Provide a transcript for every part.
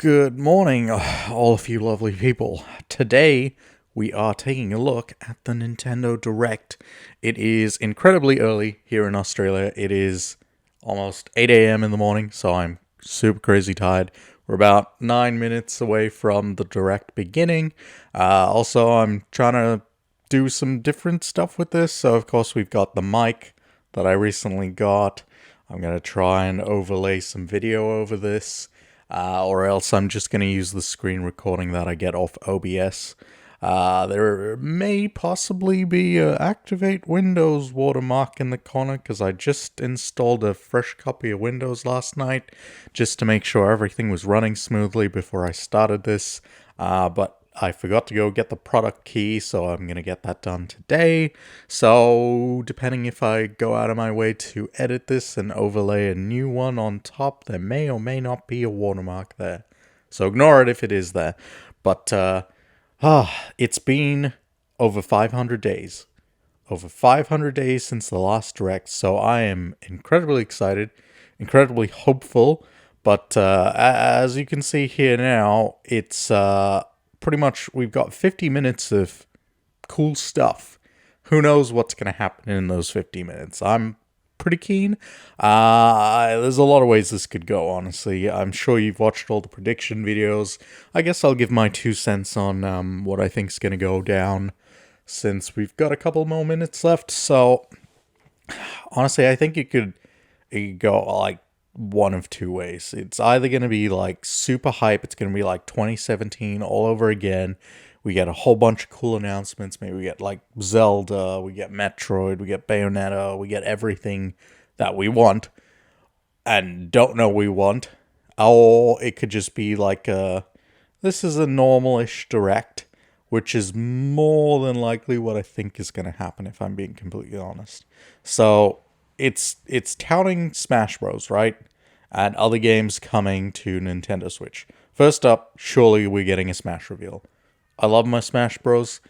Good morning, all of you lovely people. Today, we are taking a look at the Nintendo Direct. It is incredibly early here in Australia. It is almost 8 a.m. in the morning, so I'm super crazy tired. We're about 9 minutes away from the Direct beginning. Also, I'm trying to do some different stuff with this. So, of course, we've got the mic that I recently got. I'm going to try and overlay some video over this. Or else I'm just going to use the screen recording that I get off OBS. There may possibly be a Activate Windows watermark in the corner because I just installed a fresh copy of Windows last night just to make sure everything was running smoothly before I started this. But I forgot to go get the product key, so I'm going to get that done today. So, depending if I go out of my way to edit this and overlay a new one on top, there may or may not be a watermark there. So ignore it if it is there. But, it's been over 500 days. Over 500 days since the last Direct, so I am incredibly excited, incredibly hopeful. But as you can see here now, it's pretty much, we've got 50 minutes of cool stuff. Who knows what's going to happen in those 50 minutes? I'm pretty keen. There's a lot of ways this could go, honestly. I'm sure you've watched all the prediction videos. I guess I'll give my 2 cents on what I think's going to go down, since we've got a couple more minutes left. So, honestly, I think it could go like one of two ways. It's either going to be like super hype, it's going to be like 2017 all over again. We get a whole bunch of cool announcements. Maybe we get like Zelda, we get Metroid, we get Bayonetta, we get everything that we want and don't know we want. Or it could just be like this is a normal-ish Direct, which is more than likely what I think is going to happen, if I'm being completely honest. So, it's touting Smash Bros, right? And other games coming to Nintendo Switch. First up, surely we're getting a Smash reveal. I love my Smash Bros.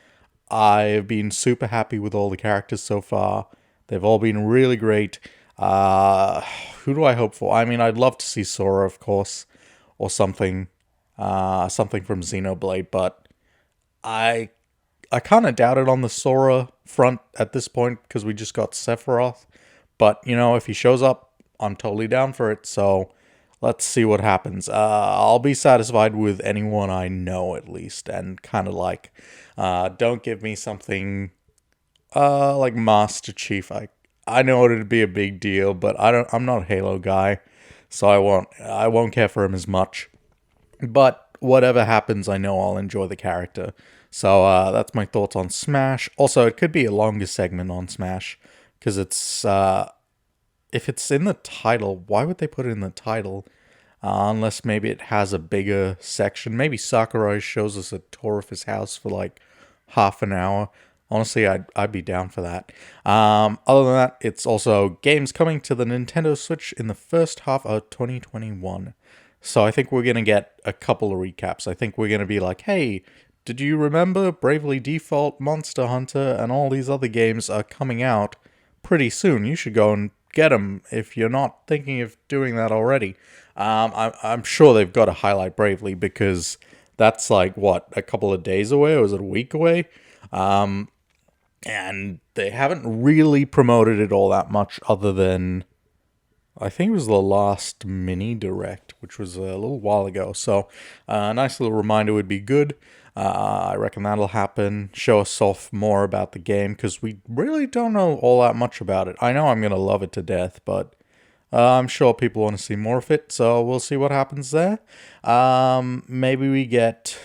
I've been super happy with all the characters so far. They've all been really great. Who do I hope for? I mean, I'd love to see Sora, of course, or something from Xenoblade, but I kind of doubt it on the Sora front at this point because we just got Sephiroth. But, you know, if he shows up, I'm totally down for it. So, let's see what happens. I'll be satisfied with anyone I know, at least. And kind of like, don't give me something like Master Chief. I know it'd be a big deal, but I'm not a Halo guy. So I won't care for him as much. But whatever happens, I know I'll enjoy the character. So, that's my thoughts on Smash. Also, it could be a longer segment on Smash. Because it's, if it's in the title, why would they put it in the title? Unless maybe it has a bigger section. Maybe Sakurai shows us a tour of his house for like half an hour. Honestly, I'd be down for that. Other than that, it's also games coming to the Nintendo Switch in the first half of 2021. So I think we're going to get a couple of recaps. I think we're going to be like, hey, did you remember Bravely Default, Monster Hunter, and all these other games are coming out pretty soon? You should go and get them if you're not thinking of doing that already. I'm sure they've got to highlight Bravely because that's like, what, a couple of days away, or is it a week away? And they haven't really promoted it all that much other than, I think it was the last mini Direct, which was a little while ago. So a nice little reminder would be good. I reckon that'll happen. Show us off more about the game, because we really don't know all that much about it. I know I'm going to love it to death, but I'm sure people want to see more of it, so we'll see what happens there. Maybe we get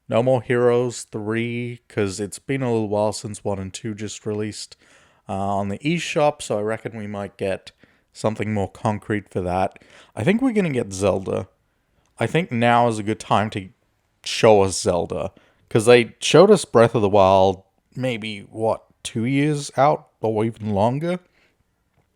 No More Heroes 3, because it's been a little while since 1 and 2 just released on the eShop, so I reckon we might get something more concrete for that. I think we're going to get Zelda. I think now is a good time to show us Zelda, because they showed us Breath of the Wild maybe, 2 years out, or even longer?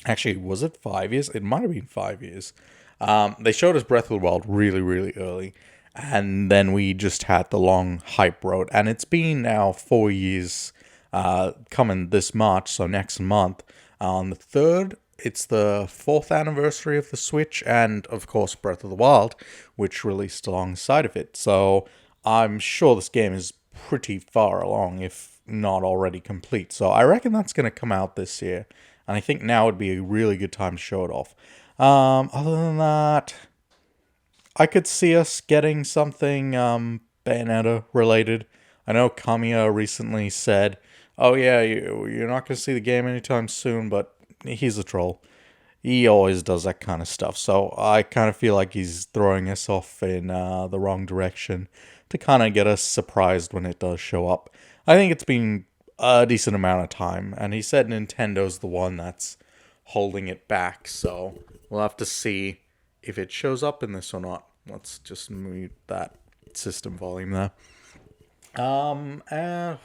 Actually, was it 5 years? It might have been 5 years. They showed us Breath of the Wild really, really early, and then we just had the long hype road, and it's been now 4 years, coming this March, so next month, on the 3rd, it's the 4th anniversary of the Switch, and of course Breath of the Wild, which released alongside of it. So I'm sure this game is pretty far along, if not already complete. So I reckon that's going to come out this year, and I think now would be a really good time to show it off. Other than that, I could see us getting something Bayonetta related. I know Kamiya recently said, "Oh yeah, you're not going to see the game anytime soon," but he's a troll. He always does that kind of stuff. So I kind of feel like he's throwing us off in the wrong direction to kind of get us surprised when it does show up. I think it's been a decent amount of time, and he said Nintendo's the one that's holding it back. So we'll have to see if it shows up in this or not. Let's just mute that system volume there.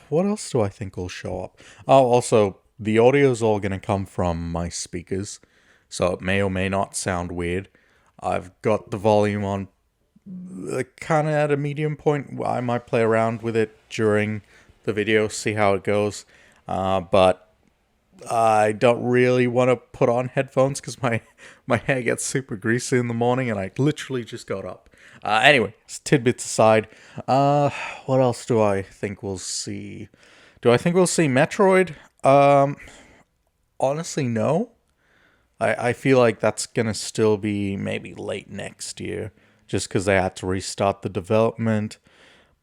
What else do I think will show up? Oh, also, the audio's all going to come from my speakers, so it may or may not sound weird. I've got the volume on kind of at a medium point. I might play around with it during the video, see how it goes. But I don't really want to put on headphones because my hair gets super greasy in the morning, and I literally just got up. Anyway, tidbits aside, what else do I think we'll see? Do I think we'll see Metroid? Honestly, no. I feel like that's going to still be maybe late next year, just because they had to restart the development.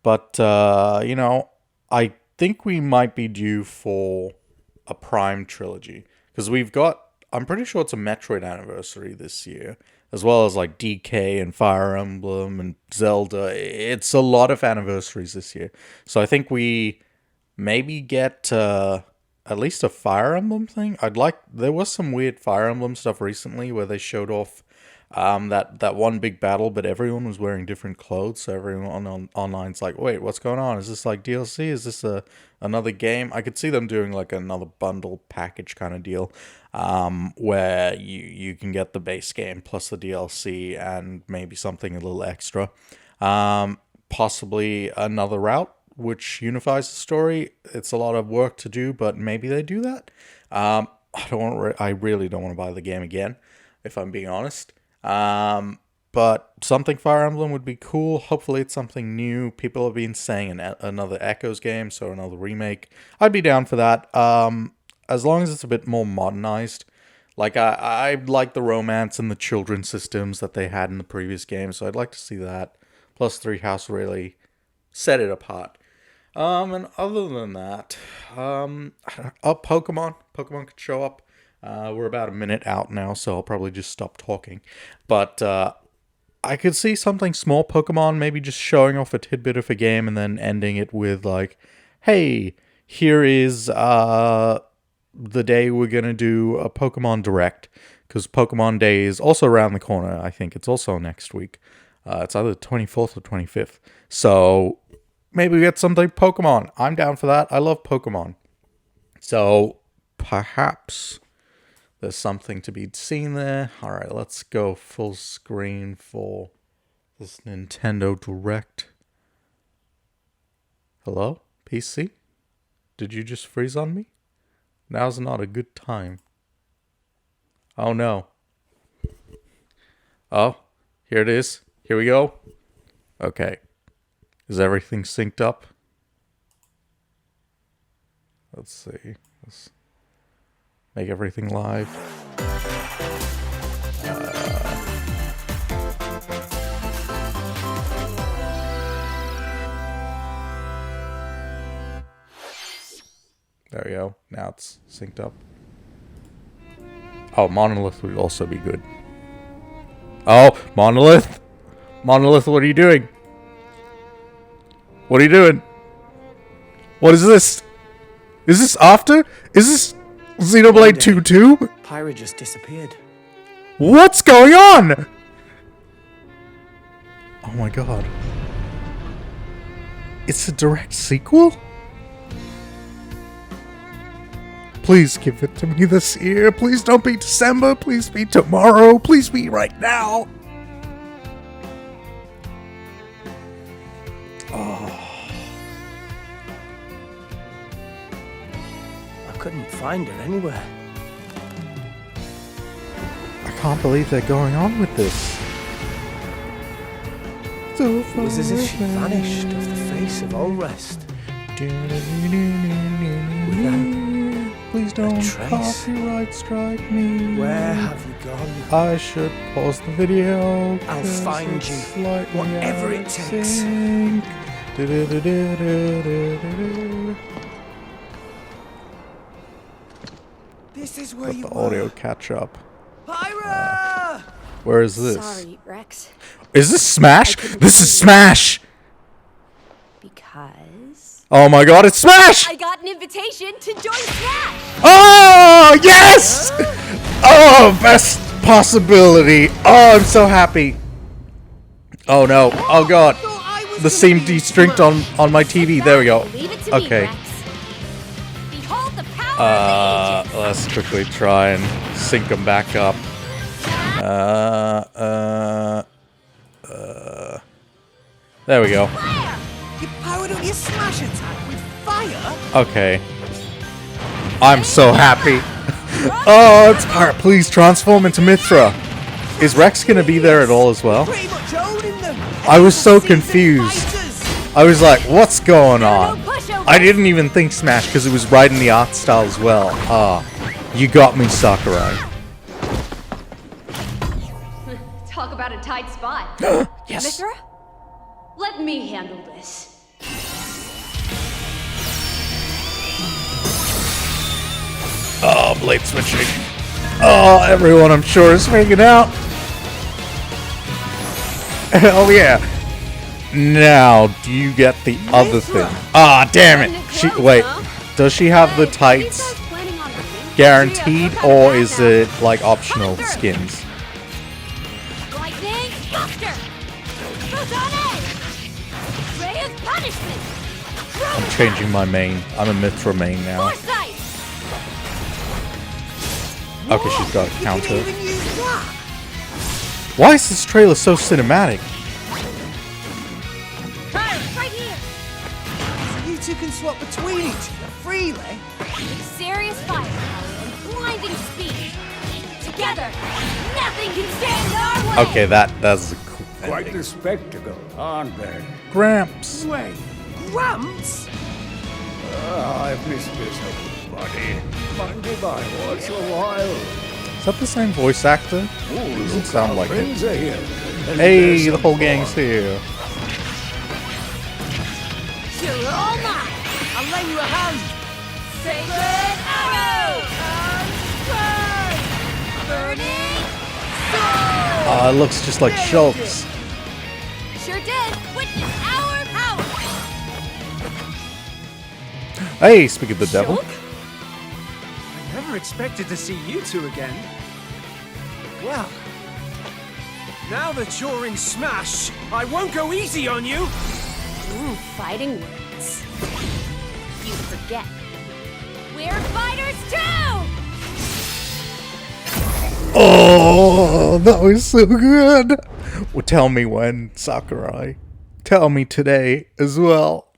But, I think we might be due for a Prime trilogy, because I'm pretty sure it's a Metroid anniversary this year, as well as like DK and Fire Emblem and Zelda. It's a lot of anniversaries this year, so I think we maybe get at least a Fire Emblem thing. There was some weird Fire Emblem stuff recently where they showed off that one big battle, but everyone was wearing different clothes, so everyone online's like, wait, what's going on? Is this like DLC? Is this another game? I could see them doing like another bundle package kind of deal, where you can get the base game plus the DLC and maybe something a little extra. Possibly another route which unifies the story. It's a lot of work to do, but maybe they do that. I really don't want to buy the game again, if I'm being honest. But something Fire Emblem would be cool. Hopefully it's something new. People have been saying another Echoes game, so another remake. I'd be down for that. As long as it's a bit more modernized. Like, I like the romance and the children systems that they had in the previous game, so I'd like to see that. Plus 3 House really set it apart. And other than that, Pokemon could show up. We're about a minute out now, so I'll probably just stop talking. But I could see something small Pokemon, maybe just showing off a tidbit of a game and then ending it with like, hey, here is the day we're going to do a Pokemon Direct. Because Pokemon Day is also around the corner. I think it's also next week. It's either the 24th or 25th. So maybe we get something Pokemon. I'm down for that. I love Pokemon. So perhaps there's something to be seen there. All right, let's go full screen for this Nintendo Direct. Hello, PC? Did you just freeze on me? Now's not a good time. Oh no. Oh, here it is. Here we go. Okay. Is everything synced up? Let's see. Let's make everything live. There we go. Now it's synced up. Oh, Monolith would also be good. Oh, Monolith! Monolith, what are you doing? What are you doing? What is this? Is this after? Is this Xenoblade 2-2? Pyra just disappeared. What's going on? Oh my god. It's a direct sequel? Please give it to me this year. Please don't be December. Please be tomorrow. Please be right now. Oh. I couldn't find her anywhere. can't believe they're going on with this. So It was as if she vanished off the face of all rest. Please don't trace. copyright strike me. Where have you gone? I should pause the video. I'll 'cause find it's you, slightly whatever out it of takes. sync. Du-du-du-du-du-du-du. This is where Let you the were. audio catch up. Pyra! Where is this? Sorry, Rex. Is this Smash? This is Smash! Because Oh my god, it's Smash! I got an invitation to join Smash! Oh, yes! Oh, best possibility. Oh, I'm so happy. Oh no. Oh god. The same de-strinked on my TV. There we go. Leave it to Okay. me, Rex. Behold the power of the Let's quickly try and sync them back up. There we go. fire! You powered up your smash attack with fire? Okay. I'm so happy. Oh, it's Pirate. Please transform into Mithra. Is Rex gonna be there at all as well? Pretty much owning them. I was so Seasoned confused. fighters. I was like, what's going on? No pushover. I didn't even think Smash because it was right in the art style as well. Ah, you got me, Sakurai. Talk about a tight spot. Yes. Mithra? Let me handle this. Oh, blade switching. Oh, everyone I'm sure is freaking out. Hell yeah. Now, do you get the other thing? Ah, damn it. Wait, does she have the tights guaranteed or is it like optional skins? Lightning, Scuffter! Photon Ray of punishment! I'm changing my main. I'm a Mithra main now. Foresight! Okay, she's got a You can counter. even use that. Why is this trailer so cinematic? Right here! So you two can swap between each other freely. With serious firepower and blinding speed. Together, nothing can stand in our way! Okay, that's a cool Quite ending. a spectacle, aren't they? Gramps. Wait, Gramps? I've missed this buddy. Monday by once a while. Is that the same voice actor? Doesn't sound like it. Friends are here. Hey, the whole gang's here. You're all mine! I'll lend you a hand. Sacred arrow! Burning sword! Oh, it looks just like Schultz. Sure did! Witness our power! Hey, speak of the devil. I never expected to see you two again. Well, now that you're in Smash, I won't go easy on you. Ooh, fighting words. You forget. We're fighters too! Oh, that was so good. Well, tell me when, Sakurai. Tell me today as well.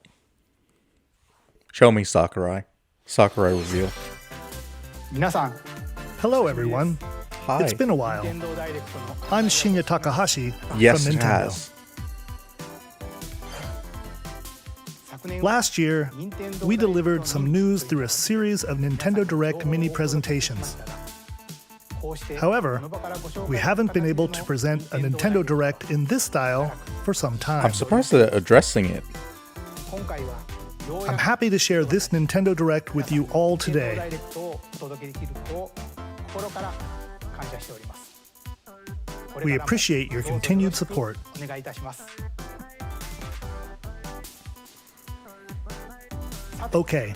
Show me Sakurai. Sakurai reveal. Hello, everyone. Hi. It's been a while. I'm Shinya Takahashi Yes, from it Nintendo. has. Last year, we delivered some news through a series of Nintendo Direct mini presentations. However, we haven't been able to present a Nintendo Direct in this style for some time. I'm surprised they're addressing it. I'm happy to share this Nintendo Direct with you all today. We appreciate your continued support. Okay,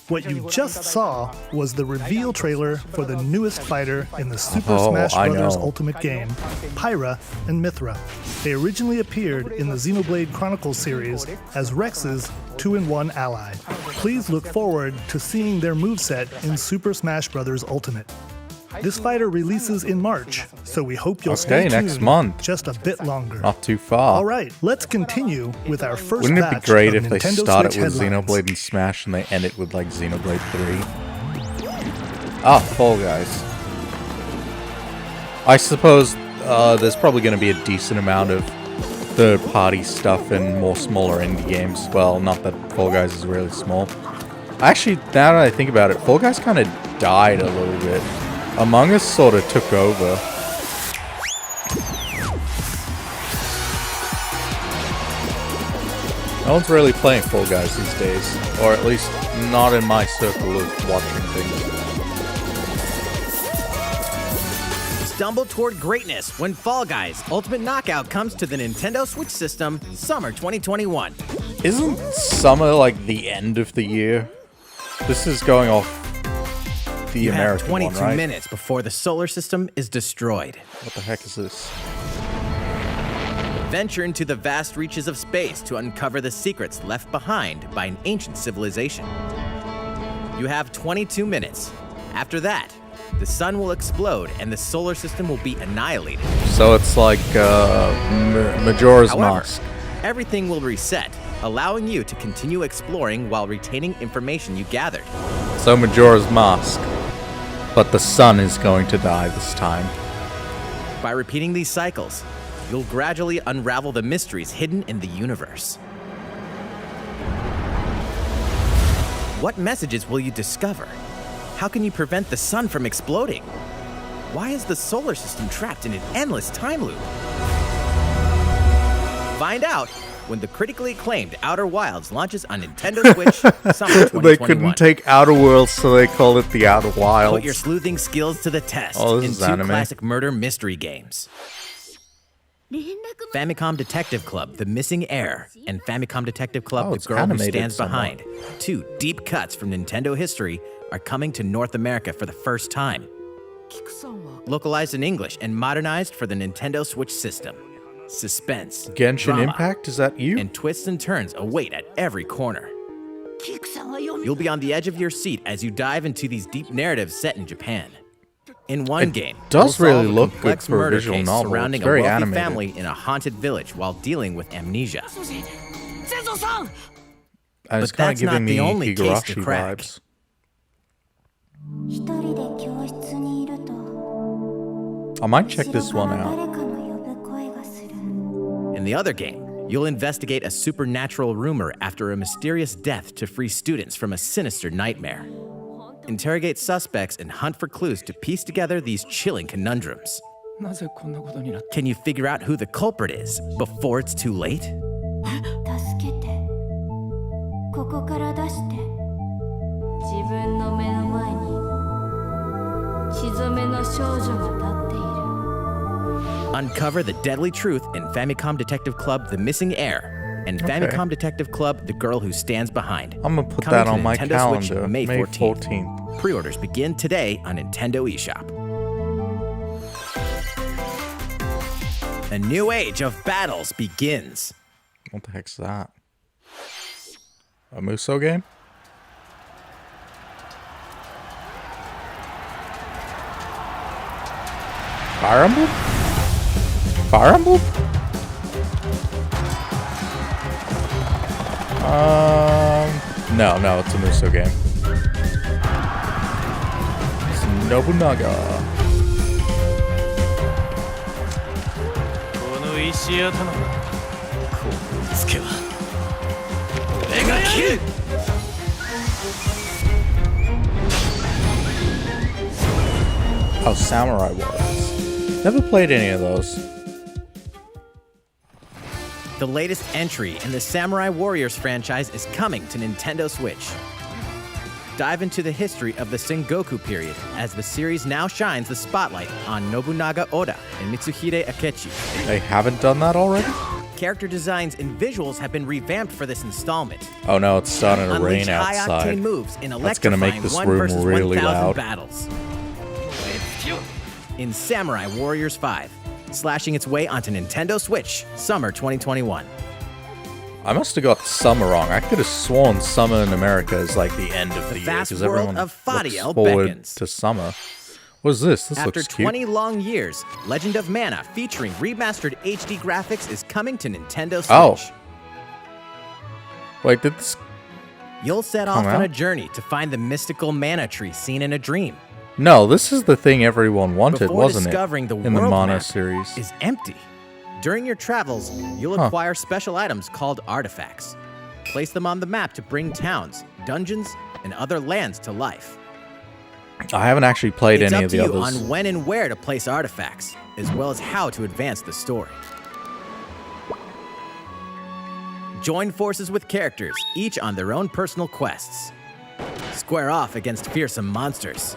what you just saw was the reveal trailer for the newest fighter in the Super Oh, Smash I Bros. know. Ultimate game, Pyra and Mithra. They originally appeared in the Xenoblade Chronicles series as Rex's 2-in-1 ally. Please look forward to seeing their moveset in Super Smash Bros. Ultimate. This fighter releases in March, so we hope you'll stay Okay, tuned next month. just a bit longer. Not too far. All right, let's continue with our first Wouldn't it be batch great of if they Nintendo start Switch it with headlines. Xenoblade and Smash and they end it with like Xenoblade 3? Ah, Fall Guys. I suppose there's probably going to be a decent amount of third-party stuff and more smaller indie games. Well, not that Fall Guys is really small. Actually, now that I think about it, Fall Guys kind of died a little bit. Among Us sort of took over. No one's really playing Fall Guys these days, or at least not in my circle of watching things. Stumble toward greatness when Fall Guys Ultimate Knockout comes to the Nintendo Switch system summer 2021. Isn't summer like the end of the year? This is going off the You have American 22 one, right? minutes before the solar system is destroyed. What the heck is this? Venture into the vast reaches of space to uncover the secrets left behind by an ancient civilization. You have 22 minutes. After that, the sun will explode and the solar system will be annihilated. So it's like Majora's However, Mask. everything will reset, allowing you to continue exploring while retaining information you gathered. So Majora's Mask. But the sun is going to die this time. By repeating these cycles, you'll gradually unravel the mysteries hidden in the universe. What messages will you discover? How can you prevent the sun from exploding? Why is the solar system trapped in an endless time loop? Find out when the critically acclaimed Outer Wilds launches on Nintendo Switch summer 2021. They couldn't take Outer Worlds, so they call it the Outer Wilds. Put your sleuthing skills to the test Oh, in this is 2 anime. classic murder mystery games. Famicom Detective Club: The Missing Heir and Famicom Detective Club: Oh, The it's Girl Who animated Stands somewhat. Behind. 2 deep cuts from Nintendo history are coming to North America for the first time. Localized in English and modernized for the Nintendo Switch system. Suspense, Genshin drama, Impact? Is that you? and twists and turns await at every corner. You'll be on the edge of your seat as you dive into these deep narratives set in Japan. In one game, does you'll really solve a look good complex for a murder visual case novel. surrounding It's very a wealthy animated. family in a haunted village while dealing with amnesia. And it's But kind of that's not giving me the only case to Higurashi crack. vibes. 一人で教室にいると I might check 後 this ろ one から out. 誰かの呼ぶ声がする In the other game, you'll investigate a supernatural rumor after a mysterious death to free students from a sinister nightmare. Interrogate suspects and hunt for clues to piece together these chilling conundrums. なぜこんなことになっ Can you figure out who the culprit is before it's too late? 助けてここから出して自分の目の前に血染めの少女が立っている Uncover the deadly truth in Famicom Detective Club: The Missing Heir and Okay. Famicom Detective Club: The Girl Who Stands Behind. I'm gonna put Coming that to on my Nintendo Switch calendar. May May 14th. 14th. Pre-orders begin today on Nintendo eShop. A new age of battles begins. What the heck's that? A Muso game? Fire Emblem? Fire Emblem? No, it's a Muso game. It's Nobunaga. この石頭こうつけは俺がやる Oh, Samurai Warriors. Never played any of those. The latest entry in the Samurai Warriors franchise is coming to Nintendo Switch. Dive into the history of the Sengoku period as the series now shines the spotlight on Nobunaga Oda and Mitsuhide Akechi. They haven't done that already? Character designs and visuals have been revamped for this installment. Oh no, it's starting to Unleash rain high-octane outside. moves in That's gonna make electrifying this 1 room versus really 1,000 loud. battles. In Samurai Warriors 5, slashing its way onto Nintendo Switch, summer 2021. I must have got summer wrong. I could have sworn summer in America is like the end of the year vast because world everyone of Fadiel looks forward beckons. to summer. What is this? This After looks cute. 20 long years, Legend of Mana featuring remastered HD graphics is coming to Nintendo Switch. Oh. Wait, did this? You'll set off Come on a out? journey to find the mystical mana tree seen in a dream. No, this is the thing everyone wanted, Before wasn't discovering it? the In the world Mana map series. is empty. During your travels, you'll acquire special items called artifacts. Place them on the map to bring towns, dungeons, and other lands to life. I haven't actually played It's any up of to the you others. on when and where to place artifacts, as well as how to advance the story. Join forces with characters, each on their own personal quests. Square off against fearsome monsters.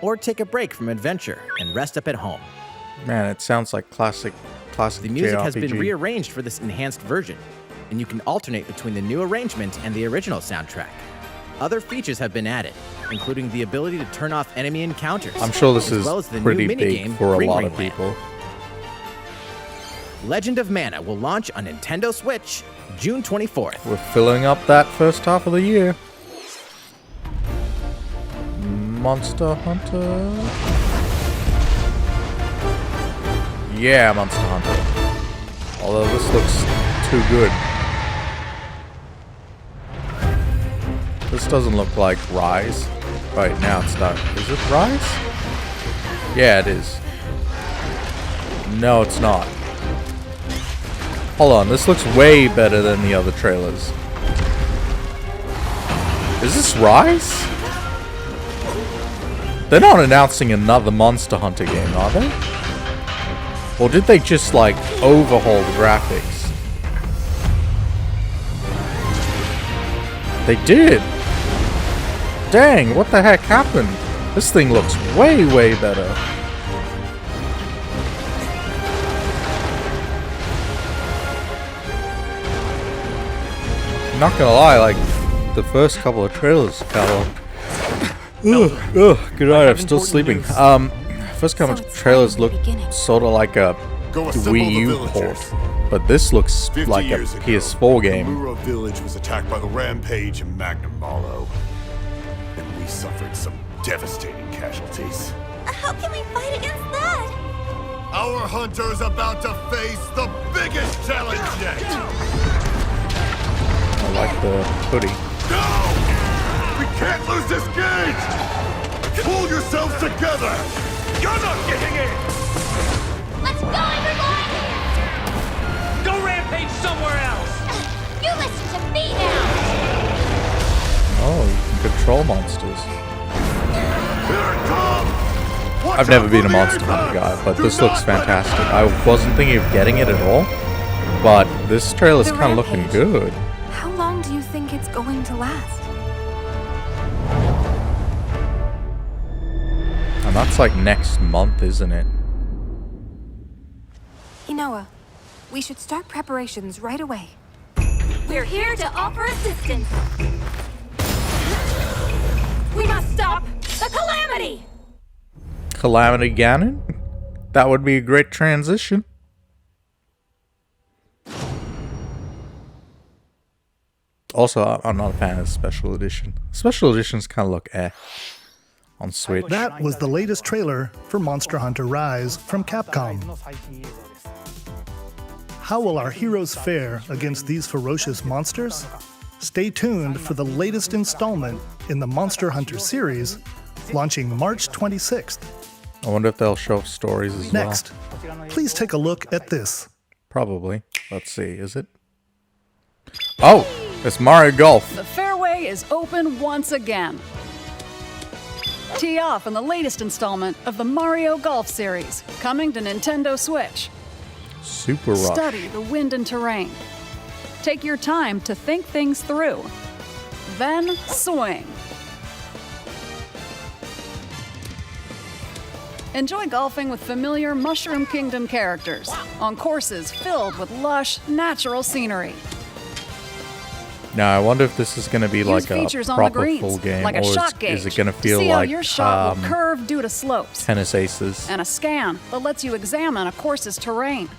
Or take a break from adventure and rest up at home. Man, it sounds like classic The music has been JRPG. rearranged for this enhanced version, and you can alternate between the new arrangement and the original soundtrack. Other features have been added, including the ability to turn off enemy encounters. I'm sure this as is well as the pretty new big minigame, for a Ring lot Ring of Land. people. Legend of Mana will launch on Nintendo Switch June 24th. We're filling up that first half of the year. Monster Hunter. Yeah, Monster Hunter. Although this looks too good. This doesn't look like Rise. Right now it's not. Is it Rise? Yeah, it is. No, it's not. Hold on, this looks way better than the other trailers. Is this Rise? They're not announcing another Monster Hunter game, are they? Or did they just, like, overhaul the graphics? They did! Dang, what the heck happened? This thing looks way, way better. I'm not gonna lie, like, the first couple of trailers kind of... Good night, I'm still sleeping. First couple of trailers look sort of like a Wii U port, but this looks like a PS4 game. Muro village was attacked by the Rampage and Magnum Malo, and we suffered some devastating casualties. How can we fight against that? Our hunter's about to face the biggest challenge yet! I like the hoodie. No! We can't lose this gate! Pull yourselves together! You're not getting in! Let's go, everyone! Go rampage somewhere else! You listen to me now! Oh, you can control monsters. Here it comes! Watch I've never out been for a the Monster apex! Hunter guy, but Do this looks not let it fantastic. happen! I wasn't thinking of getting it at all, but this trailer's The kind of looking Rampage. good. How long do you think it's going to last? And that's like next month, isn't it? Inoa, we should start preparations right away. We're here to offer assistance. We must stop the calamity! Calamity Ganon? That would be a great transition. Also, I'm not a fan of Special Edition. Special Editions kind of look on Switch. That was the latest trailer for Monster Hunter Rise from Capcom. How will our heroes fare against these ferocious monsters? Stay tuned for the latest installment in the Monster Hunter series, launching March 26th. I wonder if they'll show stories as well. Next, please take a look at this. Probably. Let's see, is it? Oh! It's Mario Golf. The fairway is open once again. Tee off in the latest installment of the Mario Golf series, coming to Nintendo Switch. Super Rush. Study the wind and terrain. Take your time to think things through. Then swing. Enjoy golfing with familiar Mushroom Kingdom characters on courses filled with lush, natural scenery. Now, I wonder if this is going to be Use like a features on the proper greens, full game, like a or shot gauge, is it going to to feel see how like your shot will curve due to slopes, Tennis Aces? and a scan that lets you examine a course's terrain.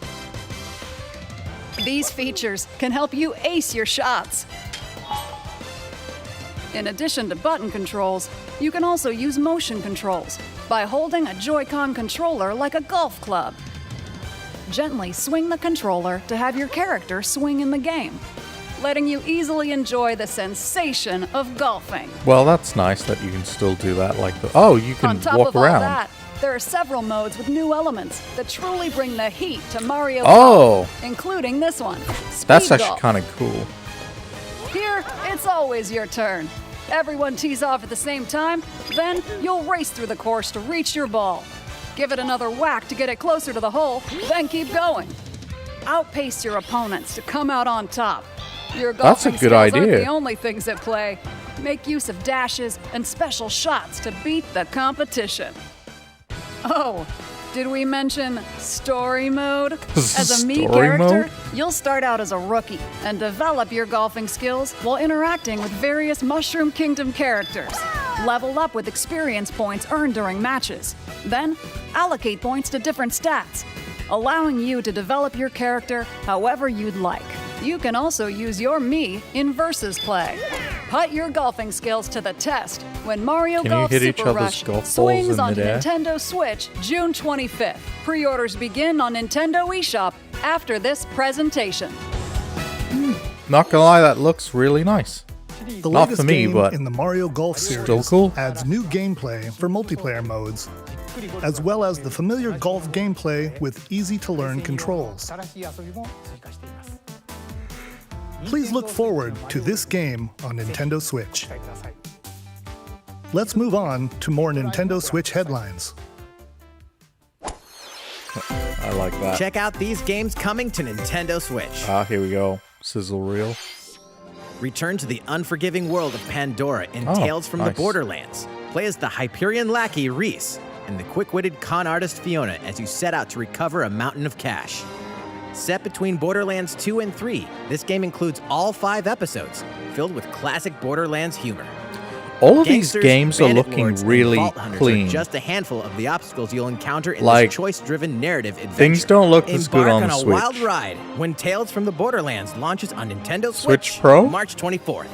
These features can help you ace your shots. In addition to button controls, you can also use motion controls by holding a Joy-Con controller like a golf club. Gently swing the controller to have your character swing in the game. letting you easily enjoy the sensation of golfing. Well, that's nice that you can still do that. Like you can On top walk of around. all that, there are several modes with new elements that truly bring the heat to Mario Oh. Golf, including this one, Speed That's actually Golf. kind of cool. Here, it's always your turn. Everyone tees off at the same time, then you'll race through the course to reach your ball. Give it another whack to get it closer to the hole, then keep going. Outpace your opponents to come out on top. Your That's a golfing good skills aren't idea. the only things at play. Make use of dashes and special shots to beat the competition. Oh, did we mention story mode? As a Mii Story character, mode? you'll start out as a rookie and develop your golfing skills while interacting with various Mushroom Kingdom characters. Level up with experience points earned during matches. Then, allocate points to different stats, allowing you to develop your character however you'd like. You can also use your Mii in versus play. Put your golfing skills to the test when Mario Can you Golf hit each Super other's Rush golf balls swings in onto midair? Nintendo Switch June 25th. Pre-orders begin on Nintendo eShop after this presentation. Not gonna lie, that looks really nice. The Not latest for me, game but in the Mario Golf series still cool. adds new gameplay for multiplayer modes, as well as the familiar golf gameplay with easy-to-learn controls. Please look forward to this game on Nintendo Switch. Let's move on to more Nintendo Switch headlines. I like that. Check out these games coming to Nintendo Switch. Here we go. Sizzle reel. Return to the unforgiving world of Pandora in Oh, Tales from the nice. Borderlands. Play as the Hyperion lackey Reese and the quick-witted con artist Fiona as you set out to recover a mountain of cash. Set between Borderlands 2 and 3, this game includes all 5 episodes, filled with classic Borderlands humor. All of these Gangsters, games are bandit looking lords, and really vault hunters clean. Are just a handful of the obstacles you'll encounter in Like, this choice-driven narrative adventure. things don't look as good Embark on the a Switch. wild ride when Tales from the Borderlands launches on Nintendo Switch Pro? March 24th.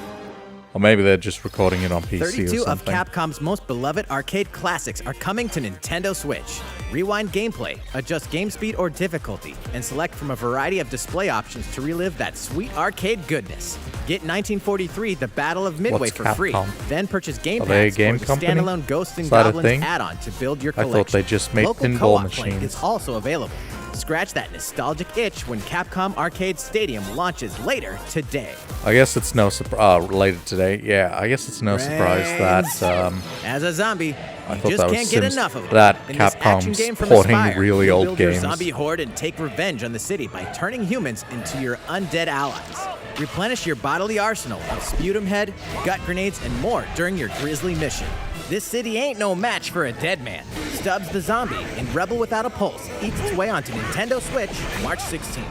Or maybe they're just recording it on PC 32 or of something. Capcom's most beloved arcade classics are coming to Nintendo Switch. Rewind gameplay, adjust game speed or difficulty, and select from a variety of display options to relive that sweet arcade goodness. Get 1943 The Battle of Midway What's for free. Capcom? Then purchase Game Are they a Packs game or the company? standalone Ghosts and Is that a Goblins thing? add-on to build your I collection. thought they just made Local pinball co-op play machines. is also available. Scratch that nostalgic itch when Capcom Arcade Stadium launches later today. I guess it's no surprise. Later today, yeah. I guess it's no surprise that As a zombie, I you thought just that was can't get Sims- enough of it. that In this action Capcom's game from porting Aspyr, really you old build your games. zombie horde and take revenge on the city by turning humans into your undead allies. Replenish your bodily arsenal of sputum head, gut grenades, and more during your grisly mission. This city ain't no match for a dead man. Stubbs the Zombie in Rebel Without a Pulse eats its way onto Nintendo Switch March 16th.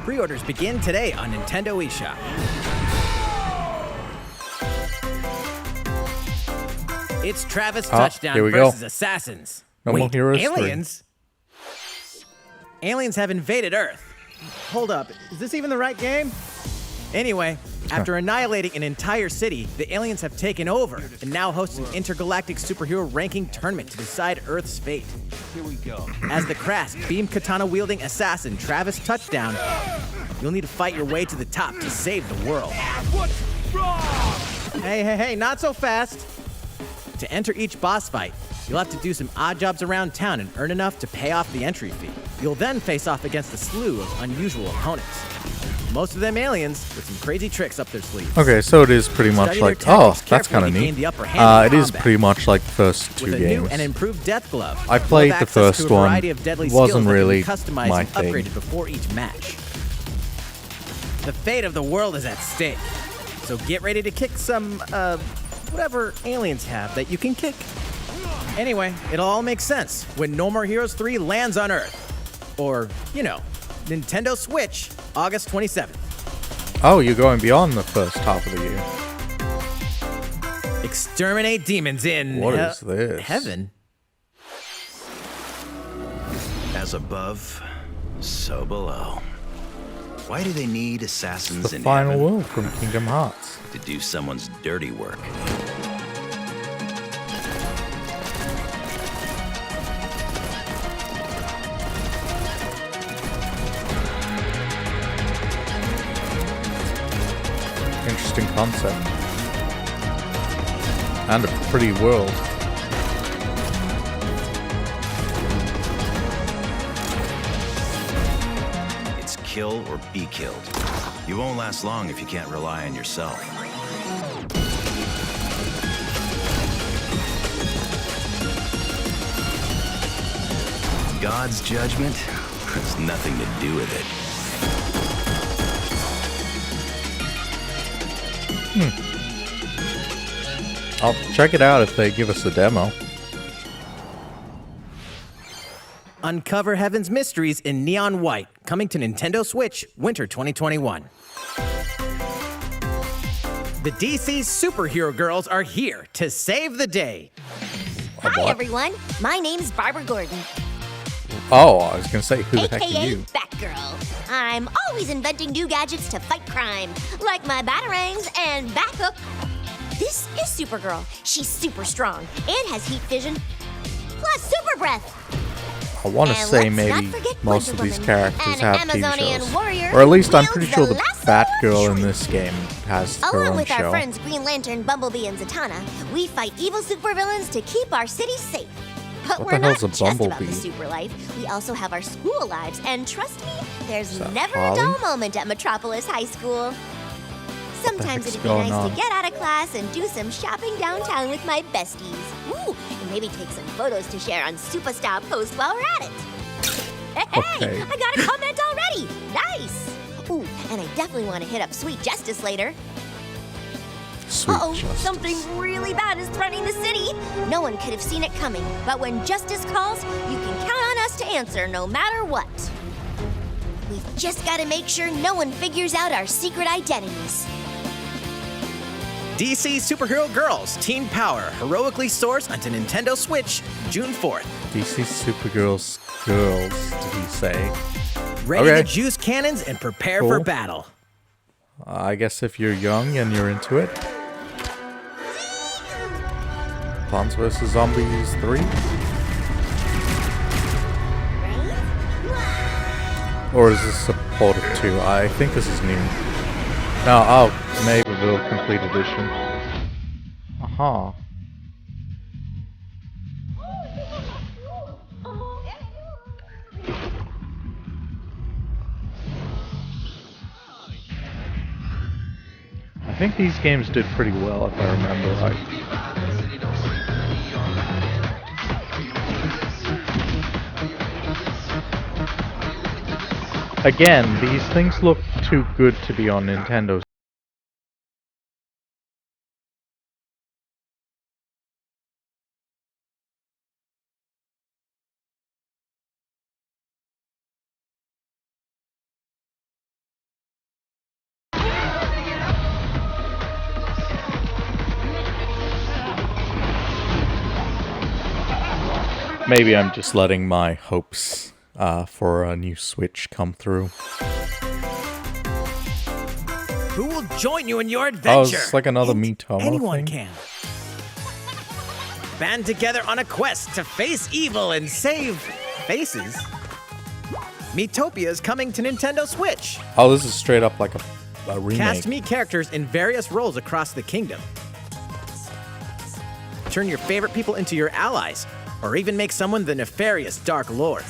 Pre-orders begin today on Nintendo eShop. It's Travis Touchdown here we go. versus Assassins. No more Wait, Heroes 3. aliens? Aliens have invaded Earth. Hold up, is this even the right game? Anyway, after annihilating an entire city, the aliens have taken over and now host an intergalactic superhero ranking tournament to decide Earth's fate. Here we go. As the crass, beam katana-wielding assassin Travis Touchdown, you'll need to fight your way to the top to save the world. Hey, not so fast. To enter each boss fight, you'll have to do some odd jobs around town and earn enough to pay off the entry fee. You'll then face off against a slew of unusual opponents. Most of them aliens with some crazy tricks up their sleeves. Okay, so it is pretty much Study their like tactics that's carefully kind of to gain neat. the upper hand in It is combat. pretty much like the first two With a games. new and improved death glove, I you'll played have the access first to a one. variety of deadly Wasn't skills that can really be customized my and thing. upgraded before each match. The fate of the world is at stake, so get ready to kick some, whatever aliens have that you can kick. Anyway, it'll all make sense when No More Heroes 3 lands on Earth. Or, Nintendo Switch, August 27th. Oh, you're going beyond the first half of the year. Exterminate demons in What is this? heaven. As above, so below. Why do they need assassins The in final heaven? world from Kingdom Hearts. To do someone's dirty work. interesting concept. And a pretty world. It's kill or be killed. You won't last long if you can't rely on yourself. God's judgment has nothing to do with it. I'll check it out if they give us a demo. Uncover Heaven's mysteries in neon white, coming to Nintendo Switch, winter 2021. The DC superhero girls are here to save the day. Hi, everyone. My name's Barbara Gordon, Oh, I was gonna say, who the heck are aka you? Batgirl. I'm always inventing new gadgets to fight crime, like my batarangs and Bathook. This is Supergirl. She's super strong and has heat vision, plus super breath. I want to And say let's maybe not forget most Wonder of these Woman, characters an have Amazonian TV shows. warrior Or at least I'm who pretty wields sure the the lasso Batgirl in of this game has her Along own with show. our friends Green Lantern, Bumblebee, and Zatanna, we fight evil supervillains to keep our city safe. But What we're the not hell's a just about Bumblebee? the super life. We also have our school lives, and trust me, there's Is that never Holly? a dull moment at Metropolis High School. Sometimes heck's it'd be going nice on? to get out of class and do some shopping downtown with my besties. Ooh, and maybe take some photos to share on Superstar Post while we're at it. Hey, Okay. I got a comment already. Nice. Ooh, and I definitely want to hit up Sweet Justice later. Sweet Uh-oh, Justice. something really bad is threatening the city. No one could have seen it coming, but when justice calls, you can count on us to answer no matter what. We've just got to make sure no one figures out our secret identities. DC Superhero Girls Teen Power heroically soars onto Nintendo Switch June 4th. DC Supergirl's girls, did he say? Ready Okay. to juice cannons and prepare Cool. for battle. I guess if you're young and you're into it. Plants vs. Zombies 3? Or is this supported 2? I think this is new. No, oh, Naperville Complete Edition. Aha. I think these games did pretty well, if I remember right. Again, these things look too good to be on Nintendo. Maybe I'm just letting my hopes for a new Switch come through. Who will join you in your Oh, adventure? it's like another And Miitomo anyone thing. can. Band together on a quest to face evil and save faces. Miitopia is coming to Nintendo Switch. Oh, this is straight up like a remake. Cast me characters in various roles across the kingdom. Turn your favorite people into your allies, or even make someone the nefarious Dark Lord.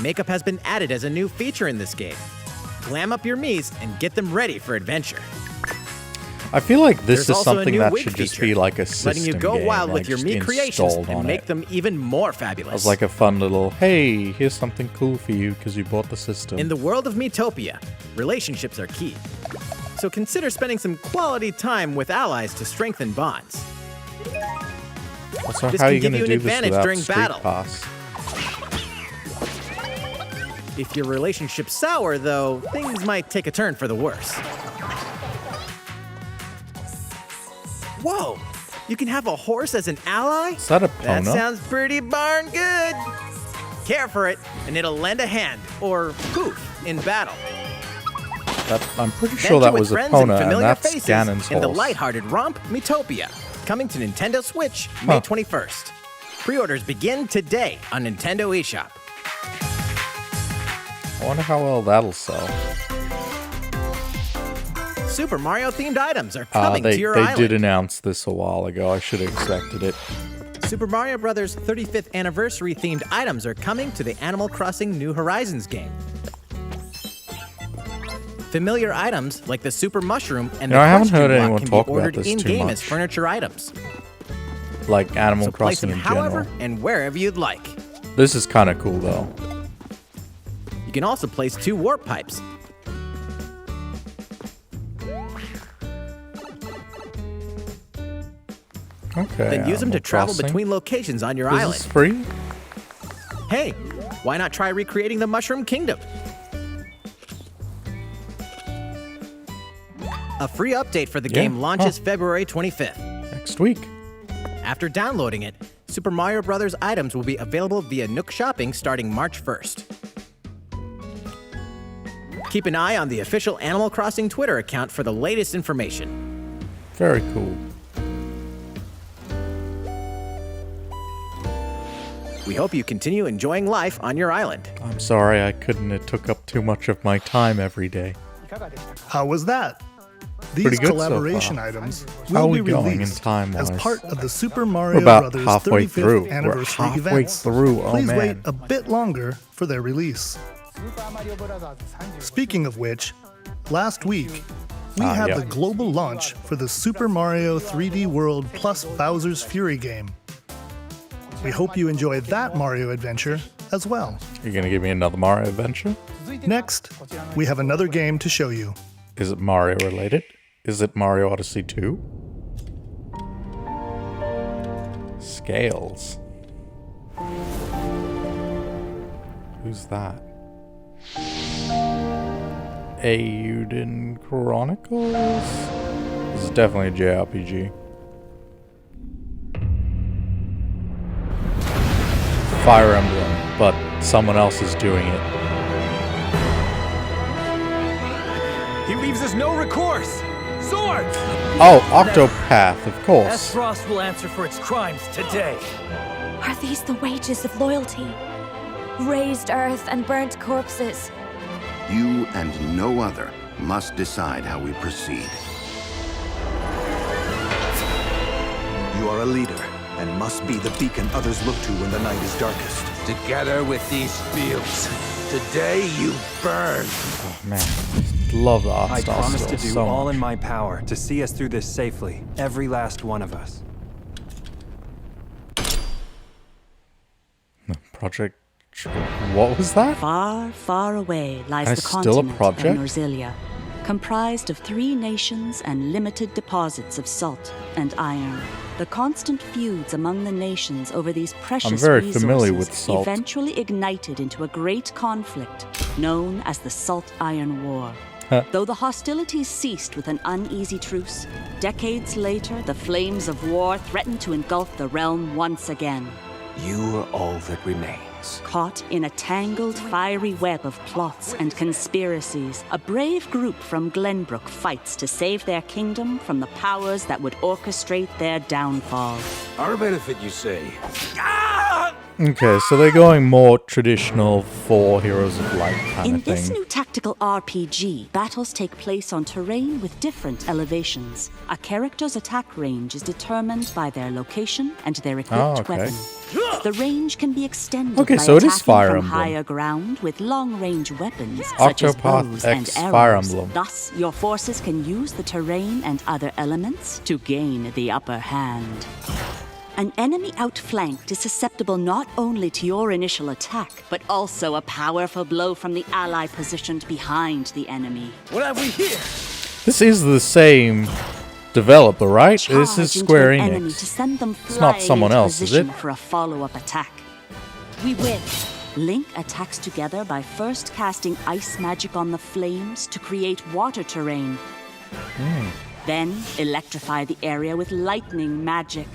Makeup has been added as a new feature in this game. Glam up your Miis and get them ready for adventure. I feel like this There's is also a something new that wig should just feature, be like a system letting you go game, wild like with your just Mii creations installed and on make it. them even more fabulous. As like a fun little, hey, here's something cool for you because you bought the system. In the world of Miitopia, relationships are key. So consider spending some quality time with allies to strengthen bonds. So this how are can you give going you to an do this advantage without during Street battle. Pass? If your relationship's sour, though, things might take a turn for the worse. Whoa! You can have a horse as an ally? Is that a That Pono? sounds pretty darn good! Care for it, and it'll lend a hand, or poof, in battle. I'm pretty sure Venture that with was a friends and Pona, and familiar that's faces Ganon's in the horse. lighthearted romp Miitopia, coming to Nintendo Switch May Huh. 21st. Pre-orders begin today on Nintendo eShop. I wonder how well that'll sell. Super Mario themed items are coming to your they island. did announce this a while ago. I should have expected it. Super Mario Bros. 35th anniversary themed items are coming to the Animal Crossing New Horizons game. Familiar items like the Super Mushroom and the I haven't Question heard Block anyone can talk be about ordered this too in-game as much. furniture items. Like Animal So place Crossing them in however general. and wherever you'd like. This is kind of cool though. You can also place 2 warp pipes. Okay. Then use them to Animal travel Crossing. between locations on your Is island. this free? Hey, why not try recreating the Mushroom Kingdom? A free update for the Yeah, game launches huh. February 25th. Next week. After downloading it, Super Mario Bros. Items will be available via Nook Shopping starting March 1st. Keep an eye on the official Animal Crossing Twitter account for the latest information. Very cool. We hope you continue enjoying life on your island. I'm sorry I couldn't. It took up too much of my time every day. How was that? These Pretty good so collaboration far. items How are will we be going in released time-wise? as part of the Super We're Mario about Bros. halfway 35th through. We're anniversary halfway events. through. Oh, Please man. wait a bit longer for their release. Speaking of which, last week we had yeah. the global launch for the Super Mario 3D World plus Bowser's Fury game. We hope you enjoy that Mario adventure as well. You're gonna give me another Mario adventure? Next, we have another game to show you. Is it Mario related? Is it Mario Odyssey 2? Scales. Who's that? Euden Chronicles? This is definitely a JRPG. Fire Emblem, but someone else is doing it. He leaves us no recourse! Sword! Oh, Octopath, of course. Frost will answer for its crimes today. Are these the wages of loyalty? Raised earth and burnt corpses. You and no other must decide how we proceed. You are a leader and must be the beacon others look to when the night is darkest. Together with these fields, today you burn. Oh man, love the art I style promise still to do so all much. in my power to see us through this safely, every last one of us. Project. What was that? Far, far away lies And the it's still a continent project? of Norzilia, comprised of 3 nations and limited deposits of salt and iron. The constant feuds among the nations over these precious very resources familiar with salt. eventually ignited into a great conflict known as the Salt Iron War. Though the hostilities ceased with an uneasy truce, decades later the flames of war threatened to engulf the realm once again. You are all that remains. Caught in a tangled, fiery web of plots and conspiracies, a brave group from Glenbrook fights to save their kingdom from the powers that would orchestrate their downfall. Our benefit, you say? Okay, so they're going more traditional for Heroes of Light kind In of this thing. new tactical RPG, battles take place on terrain with different elevations. A character's attack range is determined by their location and their equipped okay. weapon. The range can be extended Okay, by so it is attacking Fire from Emblem. higher ground with long-range weapons such as Octopath bows X and Fire arrows. Emblem. Thus, your forces can use the terrain and other elements to gain the upper hand. An enemy outflanked is susceptible not only to your initial attack, but also a powerful blow from the ally positioned behind the enemy. What have we here? This is the same developer, right? This Charge is into Square an enemy Enix. to send them It's not flying someone into else, is position it? for a follow-up attack. We win. Link attacks together by first casting ice magic on the flames to create water terrain. Then electrify the area with lightning magic.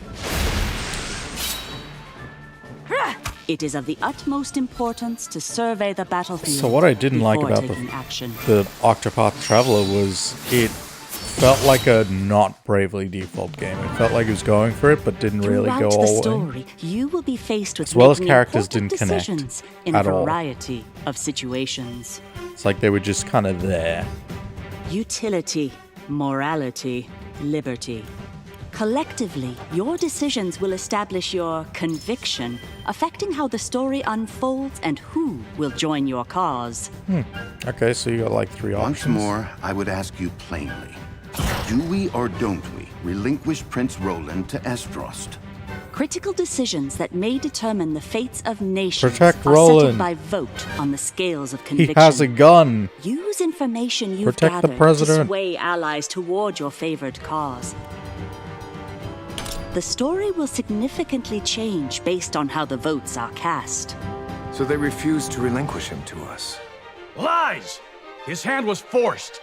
It is of the utmost importance to survey the battlefield. So what I didn't like before about taking action. the Octopath Traveler was it felt like a not Bravely Default game. It felt like it was going for it, but didn't really Throughout go the all the way. story, you will be faced with As well as making characters important didn't connect decisions in at a all. variety of situations. It's like they were just kind of there. Utility. morality, liberty. Collectively, your decisions will establish your conviction, affecting how the story unfolds and who will join your cause. Okay, so you got like 3 options. Once more, I would ask you plainly. Do we or don't we relinquish Prince Roland to Estrost? Critical decisions that may determine the fates of nations Protect are Roland. settled by vote on the scales of He conviction. has a gun. Use information you've Protect the gathered president. to sway allies toward your favored cause. The story will significantly change based on how the votes are cast. So they refused to relinquish him to us. Lies! His hand was forced.